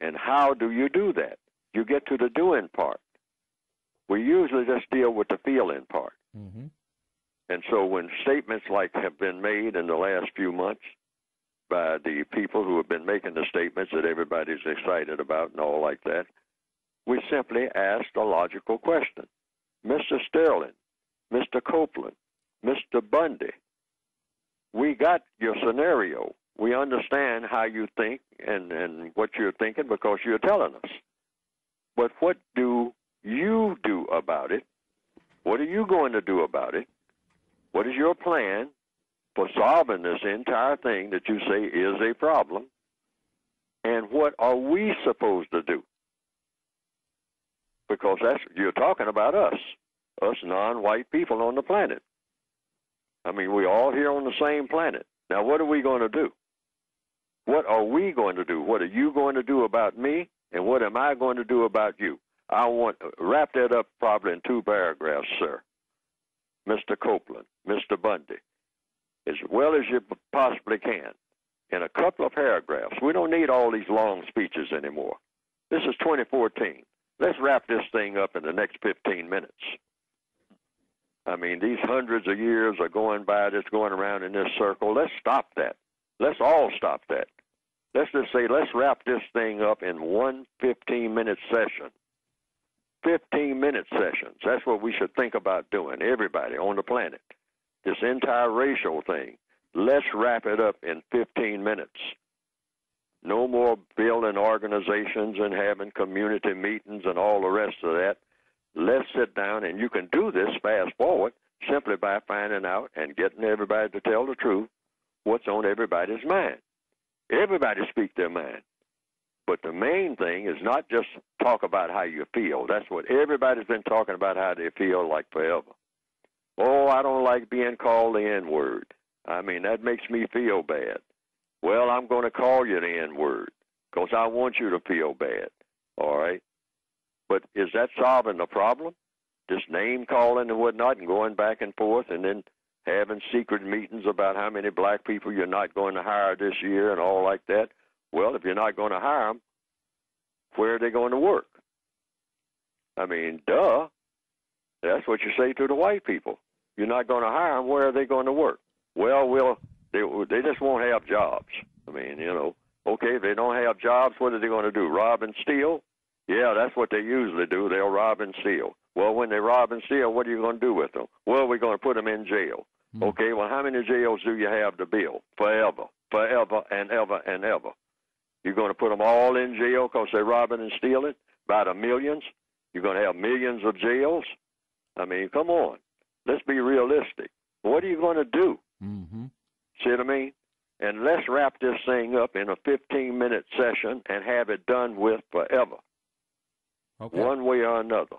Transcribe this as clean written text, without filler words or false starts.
And how do you do that? You get to the doing part. We usually just deal with the feeling part. Mm-hmm. And so when statements like have been made in the last few months by the people who have been making the statements that everybody's excited about and all like that, we simply asked a logical question. Mr. Sterling, Mr. Copeland, Mr. Bundy, we got your scenario. We understand how you think and what you're thinking because you're telling us. But what do you do about it? What are you going to do about it? What is your plan for solving this entire thing that you say is a problem? And what are we supposed to do? Because you're talking about us non-white people on the planet. I mean, we're all here on the same planet. Now, what are we going to do? What are we going to do? What are you going to do about me? And what am I going to do about you? I want to wrap that up probably in 2 paragraphs, sir. Mr. Copeland, Mr. Bundy, as well as you possibly can, in a couple of paragraphs. We don't need all these long speeches anymore. This is 2014. Let's wrap this thing up in the next 15 minutes. I mean, these hundreds of years are going by, just going around in this circle. Let's stop that. Let's all stop that. Let's just say, let's wrap this thing up in one 15-minute session. 15-minute sessions. That's what we should think about doing, everybody on the planet. This entire racial thing. Let's wrap it up in 15 minutes. No more building organizations and having community meetings and all the rest of that. Let's sit down, and you can do this fast forward simply by finding out and getting everybody to tell the truth what's on everybody's mind. Everybody speak their mind. But the main thing is not just talk about how you feel. That's what everybody's been talking about, how they feel like forever. Oh, I don't like being called the N-word. I mean, that makes me feel bad. Well, I'm going to call you the N-word because I want you to feel bad, all right? But is that solving the problem? Just name-calling and whatnot and going back and forth and then having secret meetings about how many black people you're not going to hire this year and all like that? Well, if you're not going to hire them, where are they going to work? I mean, duh. That's what you say to the white people. You're not going to hire them, where are they going to work? Well, they just won't have jobs. I mean, you know, okay, if they don't have jobs, what are they going to do, rob and steal? Yeah, that's what they usually do. They'll rob and steal. Well, when they rob and steal, what are you going to do with them? Well, we're going to put them in jail. Okay, well, how many jails do you have to build? Forever and ever and ever. You're going to put them all in jail because they're robbing and stealing by the millions? You're going to have millions of jails? I mean, come on. Let's be realistic. What are you going to do? Mm-hmm. See what I mean? And let's wrap this thing up in a 15-minute session and have it done with forever. Okay. One way or another.